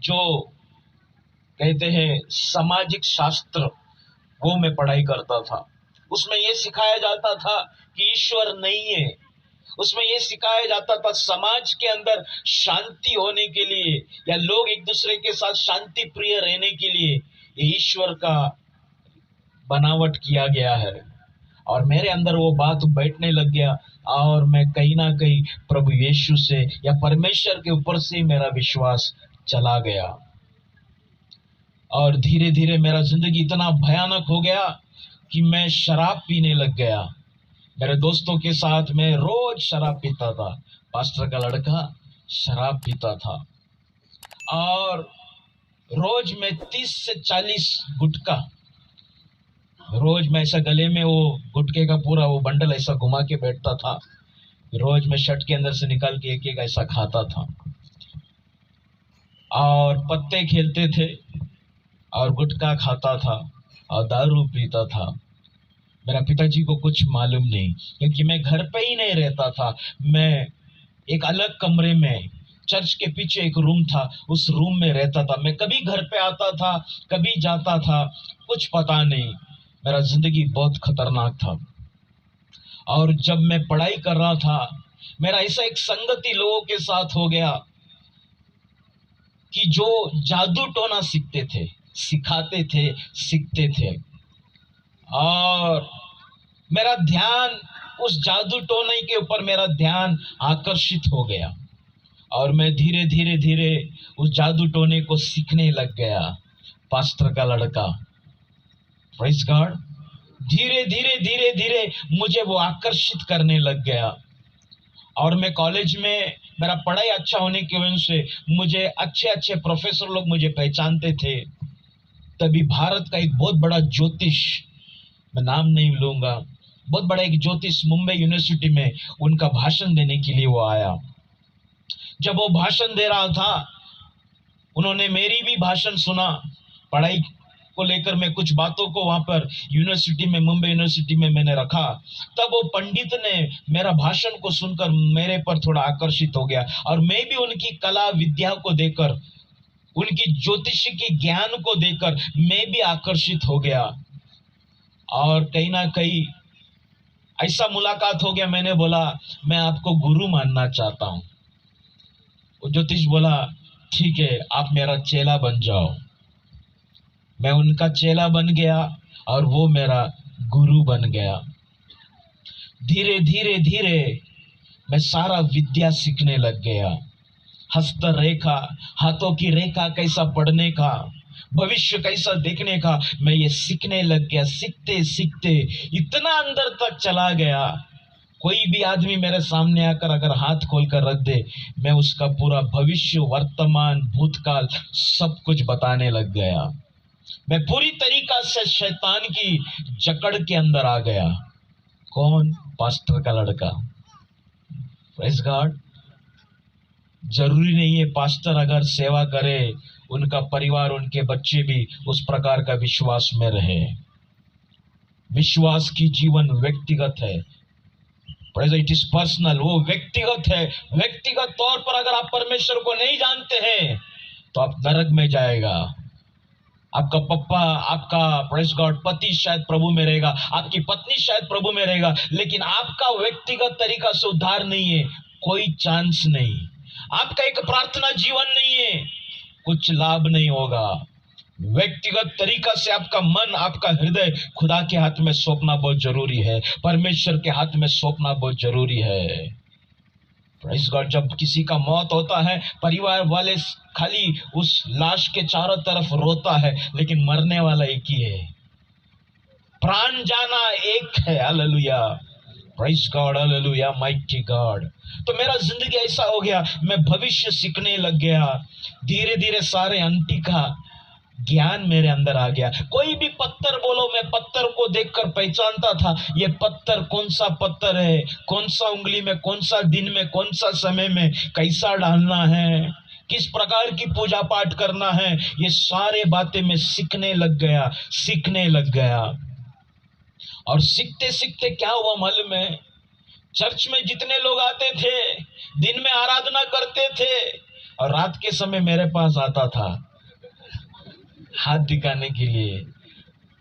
जो कहते हैं सामाजिक शास्त्र, वो मैं पढ़ाई करता था। उसमें ये सिखाया जाता था कि ईश्वर नहीं है। उसमें ये सिखाया जाता था समाज के अंदर शांति होने के लिए या लोग एक दूसरे के साथ शांति प्रिय रहने के लिए ये ईश्वर का बनावट किया गया है। और मेरे अंदर वो बात बैठने लग गया और मैं कहीं ना कहीं प्रभु यीशु से या परमेश्वर के ऊपर से मेरा विश्वास चला गया। और धीरे धीरे मेरा जिंदगी इतना भयानक हो गया कि मैं शराब पीने लग गया। मेरे दोस्तों के साथ मैं रोज शराब पीता था। पास्टर का लड़का शराब पीता था और रोज मैं 30 से 40 गुटखा, रोज मैं ऐसा गले में वो गुटखे का पूरा वो बंडल ऐसा घुमा के बैठता था। रोज मैं शर्ट के अंदर से निकाल के एक एक ऐसा खाता था और पत्ते खेलते थे और गुटखा खाता था और दारू पीता था। मेरा पिताजी को कुछ मालूम नहीं, क्योंकि मैं घर पे ही नहीं रहता था। मैं एक अलग कमरे में, चर्च के पीछे एक रूम था, उस रूम में रहता था। मैं कभी घर पे आता था, कभी जाता था, कुछ पता नहीं। मेरा जिंदगी बहुत खतरनाक था। और जब मैं पढ़ाई कर रहा था, मेरा ऐसा एक संगति लोगों के साथ हो गया कि जो जादू टोना सीखते थे, सिखाते थे, सीखते थे। और मेरा ध्यान उस जादू टोने के ऊपर मेरा ध्यान आकर्षित हो गया और मैं धीरे धीरे धीरे उस जादू टोने को सीखने लग गया। पास्टर का लड़का, प्रेज़ गॉड। धीरे धीरे धीरे धीरे मुझे वो आकर्षित करने लग गया और मैं कॉलेज में, मेरा पढ़ाई अच्छा होने की वजह से मुझे अच्छे अच्छे प्रोफेसर लोग मुझे पहचानते थे। तभी भारत का एक बहुत बड़ा ज्योतिष, मैं नाम नहीं लूंगा, बहुत बड़ा एक ज्योतिष मुंबई यूनिवर्सिटी में उनका भाषण देने के लिए वो आया। जब वो भाषण दे रहा था, उन्होंने मेरी भी भाषण सुना। पढ़ाई को लेकर मैं कुछ बातों को वहां पर यूनिवर्सिटी में, मुंबई यूनिवर्सिटी में मैंने रखा। तब वो पंडित ने मेरा भाषण को सुनकर मेरे पर थोड़ा आकर्षित हो गया और मैं भी उनकी कला विद्या को देकर, उनकी ज्योतिषी की ज्ञान को देकर मैं भी आकर्षित हो गया। और कहीं ना कहीं ऐसा मुलाकात हो गया, मैंने बोला मैं आपको गुरु मानना चाहता हूं। वो ज्योतिष बोला ठीक है, आप मेरा चेला बन जाओ। मैं उनका चेला बन गया और वो मेरा गुरु बन गया। धीरे धीरे धीरे मैं सारा विद्या सीखने लग गया। हस्त रेखा, हाथों की रेखा कैसा पढ़ने का, भविष्य कैसा देखने का, मैं ये सीखने लग गया। सीखते सीखते इतना अंदर तक चला गया, कोई भी आदमी मेरे सामने आकर अगर हाथ खोलकर रख दे, मैं उसका पूरा भविष्य, वर्तमान, भूतकाल सब कुछ बताने लग गया। मैं पूरी तरीका से शैतान की जकड़ के अंदर आ गया। कौन? पास्टर का लड़का। Praise God. जरूरी नहीं है पास्टर अगर सेवा करे, उनका परिवार, उनके बच्चे भी उस प्रकार का विश्वास में रहे। विश्वास की जीवन व्यक्तिगत है। इट इज पर्सनल, वो व्यक्तिगत है। व्यक्तिगत तौर पर अगर आप परमेश्वर को नहीं जानते हैं तो आप नरक में जाएगा। आपका पप्पा, आपका प्रेज़ गॉड पति शायद प्रभु में रहेगा, आपकी पत्नी शायद प्रभु में रहेगा, लेकिन आपका व्यक्तिगत तरीका से उद्धार नहीं है, कोई चांस नहीं। आपका एक प्रार्थना जीवन नहीं है, कुछ लाभ नहीं होगा। व्यक्तिगत तरीका से आपका मन, आपका हृदय खुदा के हाथ में सौंपना बहुत जरूरी है, परमेश्वर के हाथ में सौंपना बहुत जरूरी है। Praise God. जब किसी का मौत होता है, परिवार वाले खाली उस लाश के चारों तरफ रोता है, लेकिन मरने वाला एक ही है। प्राण जाना एक है। Hallelujah, praise God, hallelujah, mighty God. तो मेरा जिंदगी ऐसा हो गया, मैं भविष्य सीखने लग गया। धीरे धीरे सारे अंटी का ज्ञान मेरे अंदर आ गया। कोई भी पत्थर बोलो, मैं पत्थर को देखकर पहचानता था ये पत्थर कौन सा पत्थर है, कौन सा उंगली में, कौन सा दिन में, कौन सा समय में कैसा डालना है, किस प्रकार की पूजा पाठ करना है, ये सारे बातें मैं सीखने लग गया, सीखने लग गया। और सीखते सीखते क्या हुआ मालूम है? चर्च में जितने लोग आते थे, दिन में आराधना करते थे, और रात के समय मेरे पास आता था हाथ दिखाने के लिए,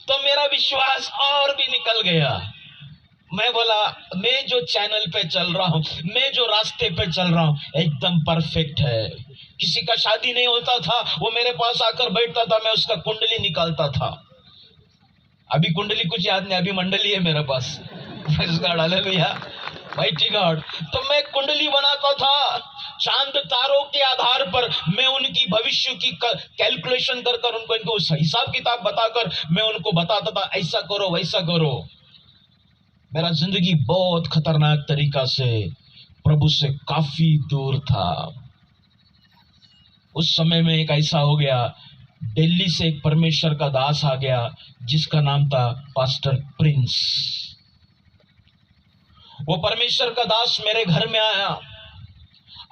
तो मेरा विश्वास और भी निकल गया। मैं बोला मैं जो चैनल पे चल रहा हूँ, मैं जो रास्ते पे चल रहा हूँ एकदम परफेक्ट है। किसी का शादी नहीं होता था, वो मेरे पास आकर बैठता था, मैं उसका कुंडली निकालता था। अभी कुंडली कुछ याद नहीं, अभी मंडली है मेरे पास। Praise God, hallelujah, mighty God. तो मैं कुंडली बनाता था, चांद तारों के आधार पर मैं उनकी भविष्य की कैलकुलेशन कर कर उनको हिसाब किताब बताकर मैं उनको बताता था, ऐसा करो वैसा करो। मेरा जिंदगी बहुत खतरनाक तरीका से प्रभु से काफी दूर था। उस समय में एक ऐसा हो गया, दिल्ली से एक परमेश्वर का दास आ गया जिसका नाम था पास्टर प्रिंस। वो परमेश्वर का दास मेरे घर में आया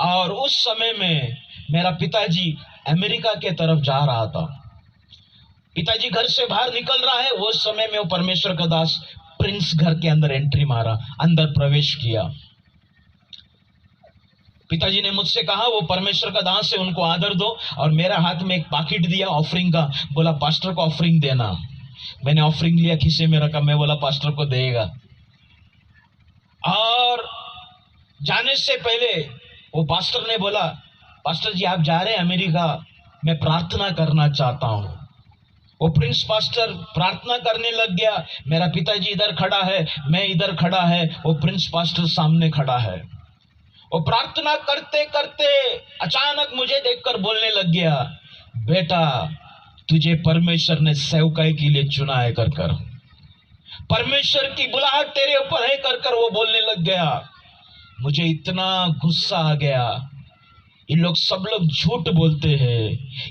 और उस समय में मेरा पिताजी अमेरिका के तरफ जा रहा था। पिताजी घर से बाहर निकल रहा है, वो समय में वो परमेश्वर का दास प्रिंस घर के अंदर एंट्री मारा, अंदर प्रवेश किया। पिताजी ने मुझसे कहा वो परमेश्वर का दास है, उनको आदर दो, और मेरे हाथ में एक पाकिट दिया ऑफरिंग का, बोला पास्टर को ऑफरिंग देना। मैंने ऑफरिंग लिया, खीसे में रखा, मैं बोला पास्टर को देगा। और जाने से पहले वो पास्टर ने बोला, पास्टर जी आप जा रहे हैं अमेरिका, मैं प्रार्थना करना चाहता हूं। वो प्रिंस पास्टर प्रार्थना करने लग गया। मेरा पिताजी इधर खड़ा है, मैं इधर खड़ा है, वो प्रिंस पास्टर सामने खड़ा है। वो प्रार्थना करते करते अचानक मुझे देखकर बोलने लग गया, बेटा तुझे परमेश्वर ने सेवकाई के लिए चुना है कर कर, परमेश्वर की बुलाहट तेरे ऊपर है कर कर वो बोलने लग गया। मुझे इतना गुस्सा आ गया, ये लोग सब लोग झूठ बोलते हैं,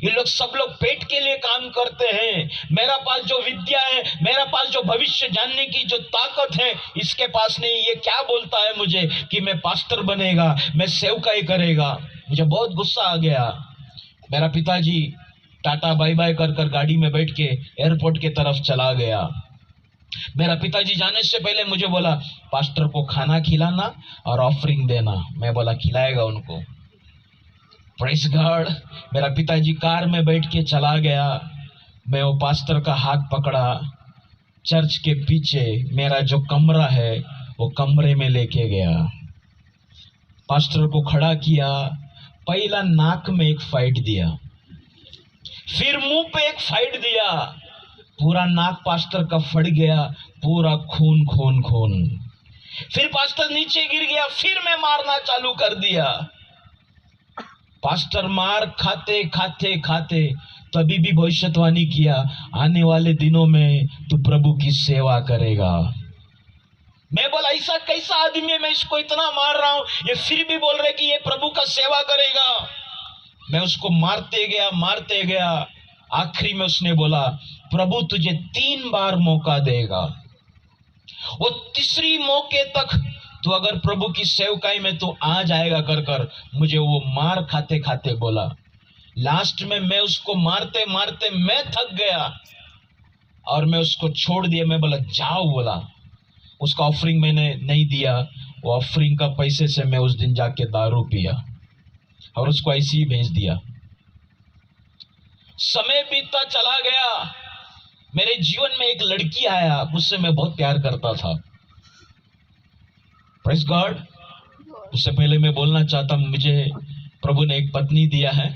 ये लोग सब लोग पेट के लिए काम करते हैं। मेरा पास जो विद्या है, मेरा पास जो भविष्य जानने की जो ताकत है, इसके पास नहीं। ये क्या बोलता है मुझे कि मैं पास्टर बनेगा, मैं सेवकाई करेगा। मुझे बहुत गुस्सा आ गया। मेरा पिताजी टाटा बाय बाय कर कर गाड़ी में बैठ के एयरपोर्ट की तरफ चला गया। मेरा पिताजी जाने से पहले मुझे बोला पास्टर को खाना खिलाना और ऑफरिंग देना। मैं बोला खिलाएगा उनको। Praise God. मेरा पिताजी कार में बैठ के चला गया। मैं वो पास्टर का हाथ पकड़ा, चर्च के पीछे मेरा जो कमरा है वो कमरे में लेके गया। पास्टर को खड़ा किया, पहला नाक में एक फाइट दिया, फिर मुंह पे एक फाइट दिया। पूरा नाक पास्टर का फट गया, पूरा खून खून खून। फिर पास्टर नीचे गिर गया, फिर मैं मारना चालू कर दिया। पास्टर मार खाते खाते खाते तभी भी भविष्यवाणी किया, आने वाले दिनों में तू प्रभु की सेवा करेगा। मैं बोला ऐसा कैसा आदमी है, मैं इसको इतना मार रहा हूं, ये फिर भी बोल रहे कि ये प्रभु का सेवा करेगा। मैं उसको मारते गया। आखिरी में उसने बोला प्रभु तुझे 3 बार मौका देगा, वो तीसरी मौके तक तू अगर प्रभु की सेवकाई में तू आ जाएगा कर कर मुझे वो मार खाते खाते बोला। लास्ट में मैं उसको मारते मारते मैं थक गया और मैं उसको छोड़ दिया। मैं बोला जाओ, बोला उसका ऑफरिंग मैंने नहीं दिया। वो ऑफरिंग का पैसे से मैं उस दिन जाके दारू पिया और उसको ऐसे ही भेज दिया। समय बीतता चला गया। मेरे जीवन में एक लड़की आया, उससे मैं बहुत प्यार करता था। Praise God. उससे पहले मैं बोलना चाहता हूं, मुझे प्रभु ने एक पत्नी दिया है,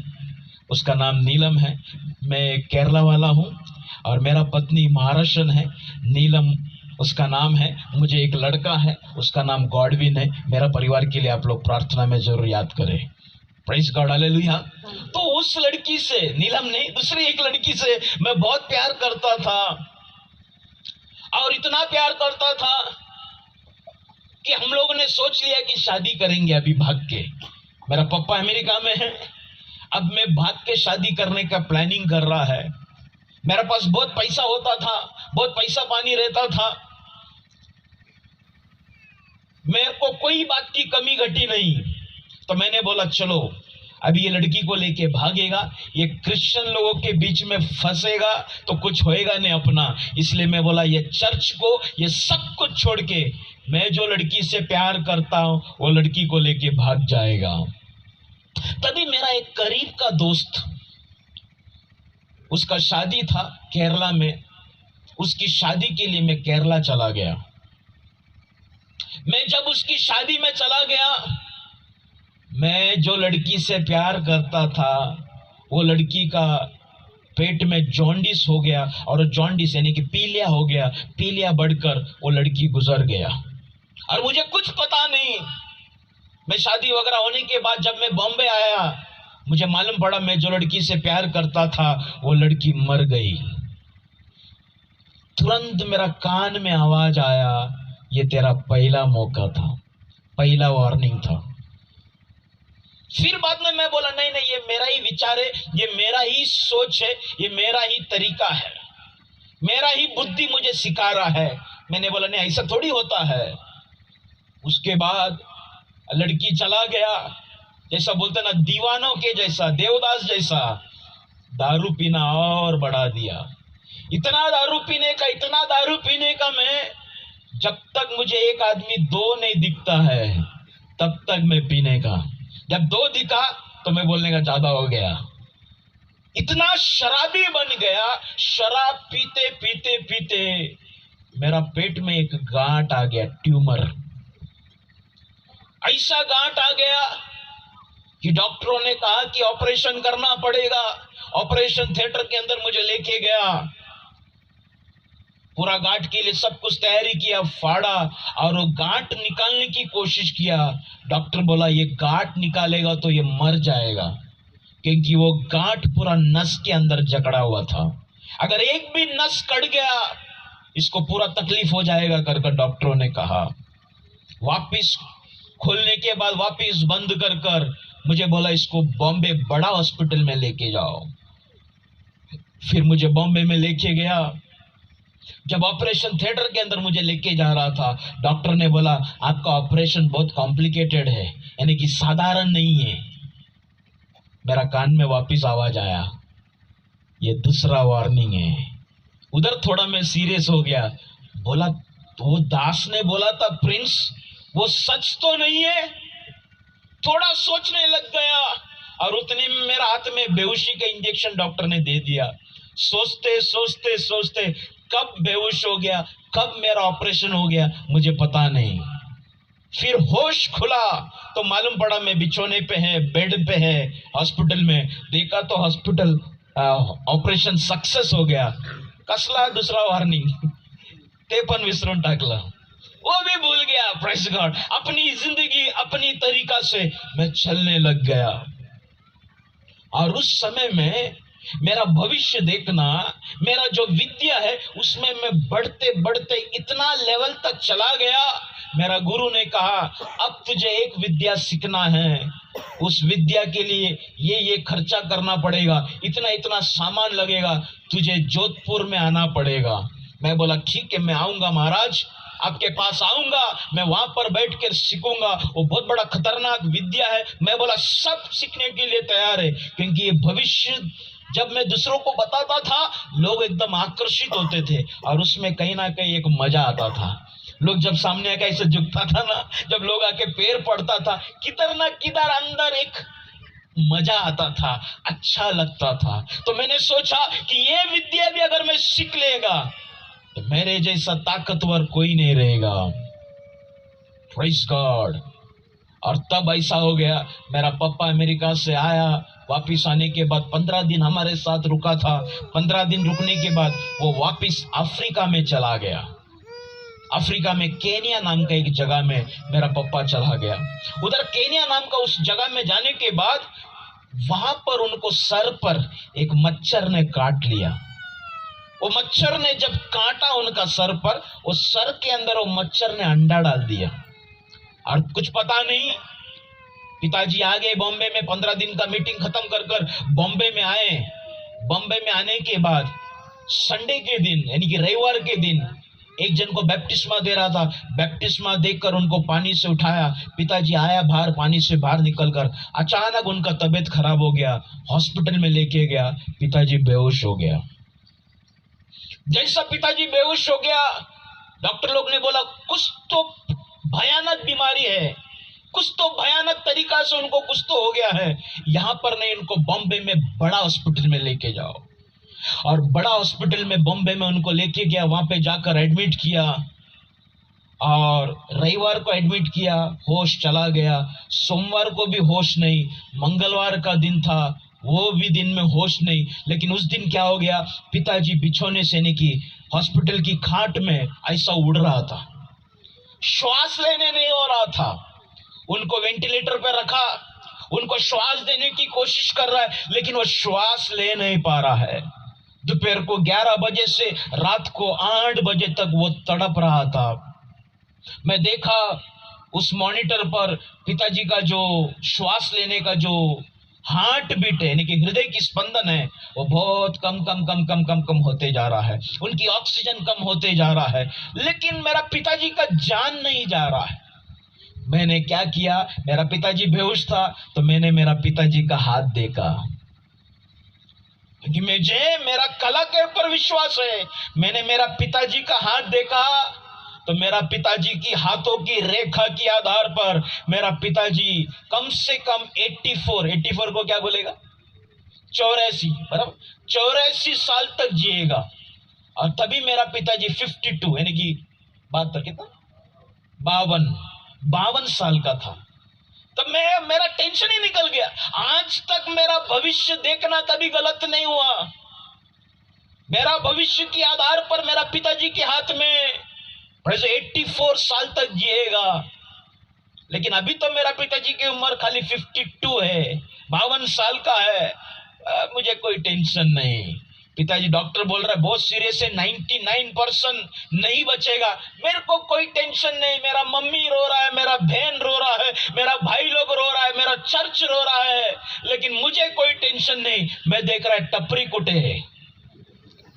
उसका नाम नीलम है। मैं केरला वाला हूं और मेरा पत्नी महाराष्ट्रन है, नीलम उसका नाम है। मुझे एक लड़का है, उसका नाम गॉडविन है। मेरा परिवार के लिए आप लोग प्रार्थना में जरूर याद करें। Praise God, hallelujah. तो उस लड़की से, नीलम नहीं, दूसरी एक लड़की से मैं बहुत प्यार करता था और इतना प्यार करता था कि हम लोगों ने सोच लिया कि शादी करेंगे अभी भाग के। मेरा पापा अमेरिका में है, अब मैं भाग के शादी करने का प्लानिंग कर रहा है। मेरे पास बहुत पैसा होता था, बहुत पैसा पानी रहता था, मेरे को कोई बात की कमी घटी नहीं। तो मैंने बोला चलो अभी ये लड़की को लेके भागेगा, ये क्रिश्चियन लोगों के बीच में फंसेगा तो कुछ होएगा नहीं अपना। इसलिए मैं बोला ये चर्च को, ये सब कुछ छोड़ के मैं जो लड़की से प्यार करता हूं वो लड़की को लेके भाग जाएगा। तभी मेरा एक करीब का दोस्त, उसका शादी था केरला में, उसकी शादी के लिए मैं केरला चला गया। मैं जब उसकी शादी में चला गया, मैं जो लड़की से प्यार करता था वो लड़की का पेट में जॉन्डिस हो गया, और जॉन्डिस यानी कि पीलिया हो गया, पीलिया बढ़कर वो लड़की गुजर गया और मुझे कुछ पता नहीं। मैं शादी वगैरह होने के बाद जब मैं बॉम्बे आया, मुझे मालूम पड़ा मैं जो लड़की से प्यार करता था वो लड़की मर गई। तुरंत मेरा कान में आवाज आया, ये तेरा पहला मौका था, पहला वार्निंग था। फिर बाद में मैं बोला नहीं नहीं, ये मेरा ही विचार है, ये मेरा ही सोच है, ये मेरा ही तरीका है, मेरा ही बुद्धि मुझे सिखा रहा है। मैंने बोला नहीं, ऐसा थोड़ी होता है। उसके बाद लड़की चला गया, जैसा बोलते ना दीवानों के जैसा, देवदास जैसा दारू पीना और बढ़ा दिया। इतना दारू पीने का, इतना दारू पीने का, मैं जब तक मुझे एक आदमी दो नहीं दिखता है तब तक मैं पीने का, जब दो दिखा तो मैं बोलने का ज्यादा हो गया। इतना शराबी बन गया, शराब पीते पीते पीते मेरा पेट में एक गांठ आ गया, ट्यूमर। ऐसा गांठ आ गया कि डॉक्टरों ने कहा कि ऑपरेशन करना पड़ेगा। ऑपरेशन थिएटर के अंदर मुझे लेके गया, पूरा गांठ के लिए सब कुछ तैयारी किया, फाड़ा और वो गांठ निकालने की कोशिश किया। डॉक्टर बोला ये गांठ निकालेगा तो ये मर जाएगा, क्योंकि वो गांठ पूरा नस के अंदर जकड़ा हुआ था। अगर एक भी नस कट गया इसको पूरा तकलीफ हो जाएगा कर डॉक्टरों ने कहा। वापिस खोलने के बाद वापिस बंद कर मुझे बोला इसको बॉम्बे बड़ा हॉस्पिटल में लेके जाओ। फिर मुझे बॉम्बे में लेके गया। जब ऑपरेशन थिएटर के अंदर मुझे लेके जा रहा था, डॉक्टर ने बोला आपका ऑपरेशन बहुत कॉम्प्लिकेटेड है, यानी कि साधारण नहीं है। मेरा कान में वापस आवाज आया, ये दूसरा वार्निंग है। उधर थोड़ा मैं सीरियस हो गया। बोला तो वो दास ने बोला था प्रिंस, वो सच तो नहीं है। थोड़ा सोचने लग गया और उतने में मेरा हाथ में बेहोशी का इंजेक्शन डॉक्टर ने दे दिया। सोचते सोचते सोचते कब बेहोश हो गया, कब मेरा ऑपरेशन हो गया मुझे पता नहीं। फिर होश खुला तो मालूम पड़ा मैं बिछोने पे है, बेड पे है हॉस्पिटल में। देखा तो हॉस्पिटल ऑपरेशन सक्सेस हो गया। कसला दुसरा वार्निंग ते पण विसरून टाकला, वो भी भूल गया। प्रेज गॉड, अपनी जिंदगी अपनी तरीका से मैं चलने लग गया। और उस समय में मेरा भविष्य देखना, मेरा जो विद्या है उसमें मैं बढ़ते बढ़ते इतना लेवल तक चला गया। मेरा गुरु ने कहा अब तुझे एक विद्या सीखना है, उस विद्या के लिए ये खर्चा करना पड़ेगा, इतना इतना सामान लगेगा, तुझे जोधपुर में आना पड़ेगा। मैं बोला ठीक है, मैं आऊंगा महाराज, आपके पास आऊंगा, मैं वहां पर बैठ कर सीखूंगा। वो बहुत बड़ा खतरनाक विद्या है। मैं बोला सब सीखने के लिए तैयार है, क्योंकि ये भविष्य जब मैं दूसरों को बताता था लोग एकदम आकर्षित होते थे और उसमें कहीं ना कहीं एक मजा आता था। लोग जब सामने आके ऐसे झुकता था ना, जब लोग आके पैर पड़ता था, किधर ना किधर अंदर एक मजा आता था, अच्छा लगता था। तो मैंने सोचा कि ये विद्या भी अगर मैं सीख लेगा तो मेरे जैसा ताकतवर कोई नहीं रहेगा। Praise God. और तब ऐसा हो गया, मेरा पापा अमेरिका से आया, वापिस आने के बाद 15 दिन हमारे साथ रुका था। 15 दिन रुकने के बाद वो वापिस अफ्रीका में चला गया। अफ्रीका में केनिया नाम का एक जगह में मेरा पापा चला गया। उधर केनिया नाम का उस जगह में जाने के बाद वहां पर उनको सर पर एक मच्छर ने काट लिया। वो मच्छर ने जब काटा उनका सर पर, वो सर के अंदर वो मच्छर ने अंडा डाल दिया और कुछ पता नहीं। पिताजी आ गए बॉम्बे में, 15 दिन का मीटिंग खत्म कर बॉम्बे में आए। बॉम्बे में आने के बाद संडे के दिन यानी कि रविवार के दिन एक जन को बैप्टिस्मा दे रहा था। बैप्टिस्मा देकर उनको पानी से उठाया। पिताजी आया बाहर, पानी से बाहर निकलकर अचानक उनका तबीयत खराब हो गया। हॉस्पिटल में लेके गया, पिताजी बेहोश हो गया। जैसा पिताजी बेहोश हो गया, डॉक्टर लोग ने बोला कुछ तो भयानक बीमारी है, कुछ तो भयानक तरीका से उनको कुछ तो हो गया है। यहां पर नहीं, उनको बॉम्बे में बड़ा हॉस्पिटल में लेके जाओ। और बड़ा हॉस्पिटल में बॉम्बे में उनको लेके गया, वहां पे जाकर एडमिट किया और रविवार को एडमिट किया, होश चला गया। सोमवार को भी होश नहीं, मंगलवार का दिन था, वो भी दिन में होश नहीं। लेकिन उस दिन क्या हो गया, पिताजी बिछोने से यानी कि हॉस्पिटल की खाट में ऐसा उड़ रहा था, श्वास लेने नहीं हो रहा था। उनको वेंटिलेटर पर रखा, उनको श्वास देने की कोशिश कर रहा है, लेकिन वो श्वास ले नहीं पा रहा है। दोपहर को 11 बजे से रात को 8 बजे तक वो तड़प रहा था। मैं देखा उस मॉनिटर पर पिताजी का जो श्वास लेने का जो हार्ट बीट है, यानी कि हृदय की स्पंदन है, वो बहुत कम कम कम कम कम कम होते जा रहा है। उनकी ऑक्सीजन कम होते जा रहा है, लेकिन मेरा पिताजी का जान नहीं जा रहा है। मैंने क्या किया, मेरा पिताजी बेहोश था तो मैंने मेरा पिताजी का हाथ देखा, क्योंकि मुझे मेरा कला के ऊपर विश्वास है। मैंने मेरा पिताजी का हाथ देखा तो मेरा पिताजी की हाथों की रेखा के आधार पर मेरा पिताजी कम से कम 84 को क्या बोलेगा, 84, बराबर 84 साल तक जिएगा। और तभी मेरा पिताजी 52 यानी कि 72 कितना 52 साल का था। तो मेरा टेंशन ही निकल गया। आज तक मेरा भविष्य देखना कभी गलत नहीं हुआ। मेरा भविष्य के आधार पर मेरा पिताजी के हाथ में 84 साल तक जिएगा। लेकिन अभी तो मेरा पिताजी की उम्र खाली 52 है, 52 साल का है। मुझे कोई टेंशन नहीं। पिताजी डॉक्टर बोल रहा है बहुत सीरियस है, 99% नहीं बचेगा। मेरे को कोई टेंशन नहीं। मेरा मम्मी रो रहा है, मेरा बहन रो रहा है, मेरा भाई लोग रो रहा है, मेरा चर्च रो रहा है, लेकिन मुझे कोई टेंशन नहीं। मैं देख रहा है टपरी कुटे है,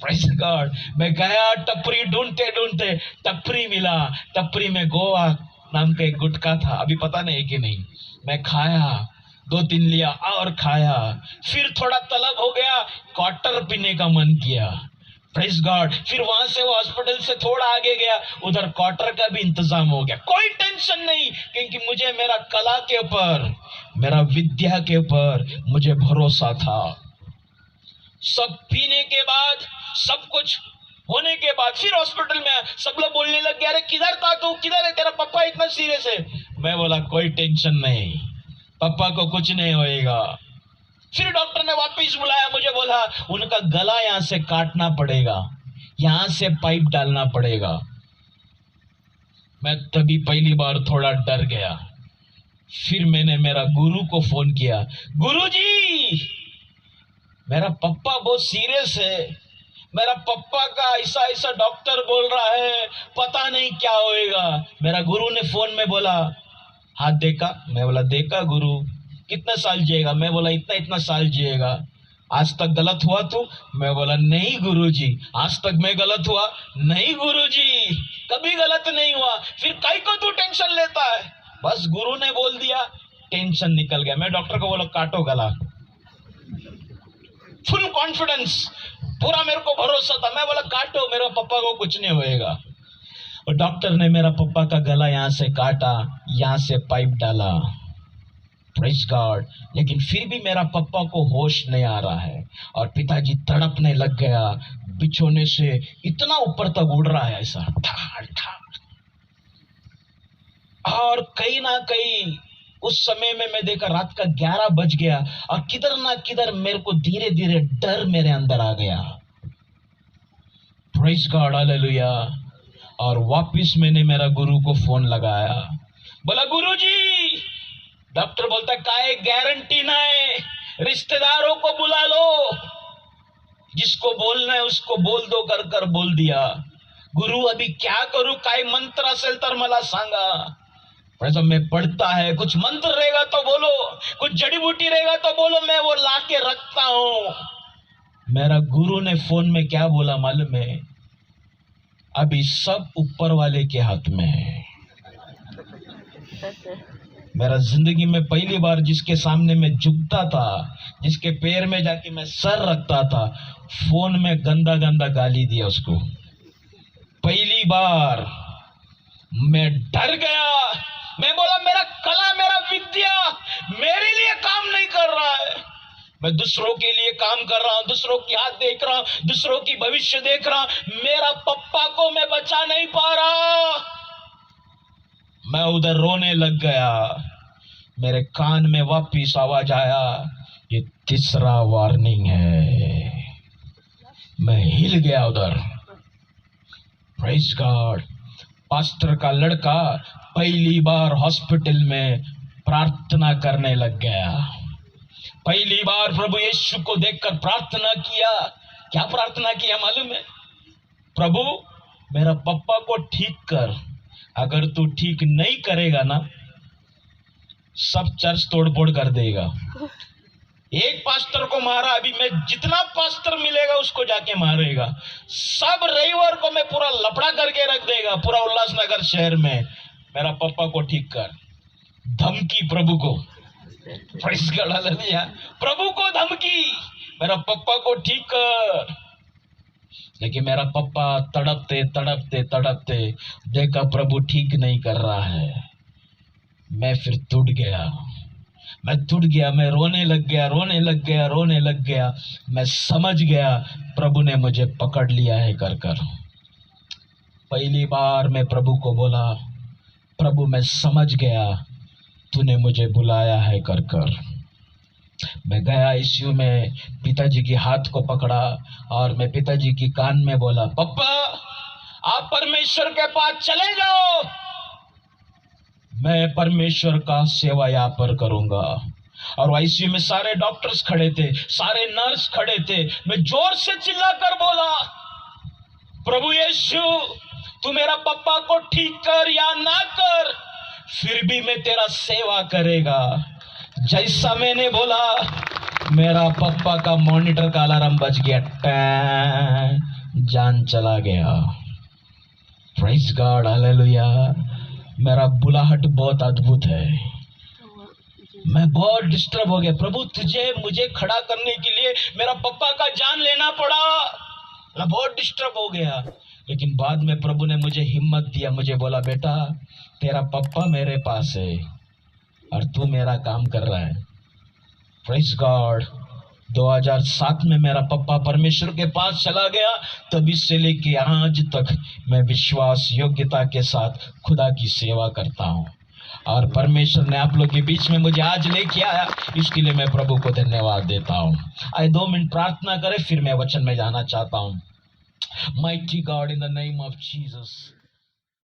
प्रेज़ गॉड। मैं गया टपरी ढूंढते ढूंढते, टपरी मिला। टपरी में गोवा नाम का एक गुटखा था, अभी पता नहीं कि नहीं। मैं खाया, 2-3 लिया और खाया। फिर थोड़ा तलब हो गया, क्वार्टर पीने का मन किया, प्रेज़ गॉड। फिर वहां से वो हॉस्पिटल से थोड़ा आगे गया, उधर क्वार्टर का भी इंतजाम हो गया। कोई टेंशन नहीं, क्योंकि मुझे मेरा कला के ऊपर, मेरा विद्या के ऊपर मुझे भरोसा था। सब पीने के बाद, सब कुछ होने के बाद फिर हॉस्पिटल में सब लोग बोलने लग गया, अरे किधर था तू, किधर है तेरा पप्पा, इतना सीरियस है। मैं बोला कोई टेंशन नहीं, पापा को कुछ नहीं होएगा। फिर डॉक्टर ने वापस बुलाया, मुझे बोला उनका गला यहां से काटना पड़ेगा, यहां से पाइप डालना पड़ेगा। मैं तभी पहली बार थोड़ा डर गया। फिर मैंने मेरा गुरु को फोन किया, गुरुजी मेरा पप्पा बहुत सीरियस है, मेरा पप्पा का ऐसा ऐसा डॉक्टर बोल रहा है, पता नहीं क्या होएगा। मेरा गुरु ने फोन में बोला हाथ देखा। मैं बोला देखा गुरु। कितना साल जिएगा? मैं बोला इतना इतना साल जिएगा। आज तक गलत हुआ तू? मैं बोला नहीं गुरुजी, आज तक मैं गलत हुआ नहीं गुरुजी, कभी गलत नहीं हुआ। फिर काहे को तू टेंशन लेता है? बस गुरु ने बोल दिया, टेंशन निकल गया। मैं डॉक्टर को बोला काटो गला, फुल कॉन्फिडेंस, पूरा मेरे को भरोसा था। मैं बोला काटो, मेरे पापा को कुछ नहीं होएगा। और डॉक्टर ने मेरा पापा का गला यहां से काटा, यहां से पाइप डाला, प्रेज़ गॉड। लेकिन फिर भी मेरा पापा को होश नहीं आ रहा है और पिताजी तड़पने लग गया, बिछोने से इतना ऊपर तक उड़ रहा है ऐसा ठाड़ ठाड़। और कहीं ना कहीं उस समय में मैं देखा रात का 11 बज गया और किधर ना किधर मेरे को धीरे धीरे डर मेरे अंदर आ गया, प्रेज़ गॉड, हालेलुया। और वापस मैंने मेरा गुरु को फोन लगाया, बोला गुरुजी, डॉक्टर बोलता काहे गारंटी ना है, रिश्तेदारों को बुला लो, जिसको बोलना है उसको बोल दो, कर कर बोल दिया। गुरु अभी क्या करूं, काय मंत्र असेल तर मला सांगा। जब मैं पढ़ता है, कुछ मंत्र रहेगा तो बोलो, कुछ जड़ी बूटी रहेगा तो बोलो, मैं वो लाके रखता हूं। मेरा गुरु ने फोन में क्या बोला मालूम है? अभी सब ऊपर वाले के हाथ में है। मेरा जिंदगी में पहली बार जिसके सामने मैं झुकता था, जिसके पैर में जाके मैं सर रखता था, फोन में गंदा गंदा गाली दिया उसको। पहली बार मैं डर गया, मैं बोला मेरा कला, मेरा विद्या मेरे लिए काम नहीं कर रहा है, मैं दूसरों के लिए काम कर रहा हूं, दूसरों की हाथ देख रहा हूं, दूसरों की भविष्य देख रहा हूं, मेरा पप्पा को मैं बचा नहीं पा रहा। मैं उधर रोने लग गया। मेरे कान में वापिस आवाज आया, ये तीसरा वार्निंग है। मैं हिल गया उधर। Praise God. पास्टर का लड़का पहली बार हॉस्पिटल में प्रार्थना करने लग गया। पहली बार प्रभु यीशु को देखकर प्रार्थना किया। क्या प्रार्थना किया मालूम है? प्रभु मेरा पप्पा को ठीक कर, अगर तू ठीक नहीं करेगा ना सब चर्च तोड़फोड़ कर देगा। एक पास्टर को मारा, अभी मैं जितना पास्टर मिलेगा उसको जाके मारेगा। सब रविवार को मैं पूरा लपड़ा करके रख देगा पूरा उल्लासनगर शहर में। मेरा पप्पा को ठीक कर। धमकी प्रभु को। Praise God, hallelujah. प्रभु को धमकी, मेरा पप्पा को ठीक कर। लेकिन मेरा पप्पा तड़पते तड़पते तड़पते देखा प्रभु ठीक नहीं कर रहा है। मैं फिर टूट गया। मैं रोने लग गया। मैं समझ गया प्रभु ने मुझे पकड़ लिया है कर। पहली बार मैं प्रभु को बोला, प्रभु मैं समझ गया तूने मुझे बुलाया है कर। मैं गया आईसीयू में, पिताजी के हाथ को पकड़ा और मैं पिताजी की कान में बोला, पप्पा आप परमेश्वर के पास चले जाओ, मैं परमेश्वर का सेवा यहाँ पर करूंगा। और आईसीयू में सारे डॉक्टर्स खड़े थे, सारे नर्स खड़े थे। मैं जोर से चिल्लाकर बोला, प्रभु यीशु तू मेरा पप्पा को ठीक कर या ना कर, फिर भी मैं तेरा सेवा करेगा। जैसा मैंने बोला मेरा पप्पा का मॉनिटर का अलार्म बज गया, जान चला गया। Praise God, hallelujah. मेरा बुलाहट बहुत अद्भुत है। मैं बहुत डिस्टर्ब हो गया। प्रभु मुझे खड़ा करने के लिए मेरा पप्पा का जान लेना पड़ा। मैं बहुत डिस्टर्ब हो गया। लेकिन बाद में प्रभु ने मुझे हिम्मत दिया, मुझे बोला बेटा तेरा पप्पा मेरे पास है और तू मेरा काम कर रहा है। Praise God. 2007 में मेरा पप्पा परमेश्वर के पास चला गया। तभी से लेके आज तक मैं विश्वास योग्यता के साथ खुदा की सेवा करता हूँ और परमेश्वर ने आप लोग के बीच में मुझे आज लेके आया, इसके लिए मैं प्रभु को धन्यवाद देता हूँ। आइए 2 मिनट प्रार्थना करें, फिर मैं वचन में जाना चाहता हूँ। Mighty God, in the name of Jesus.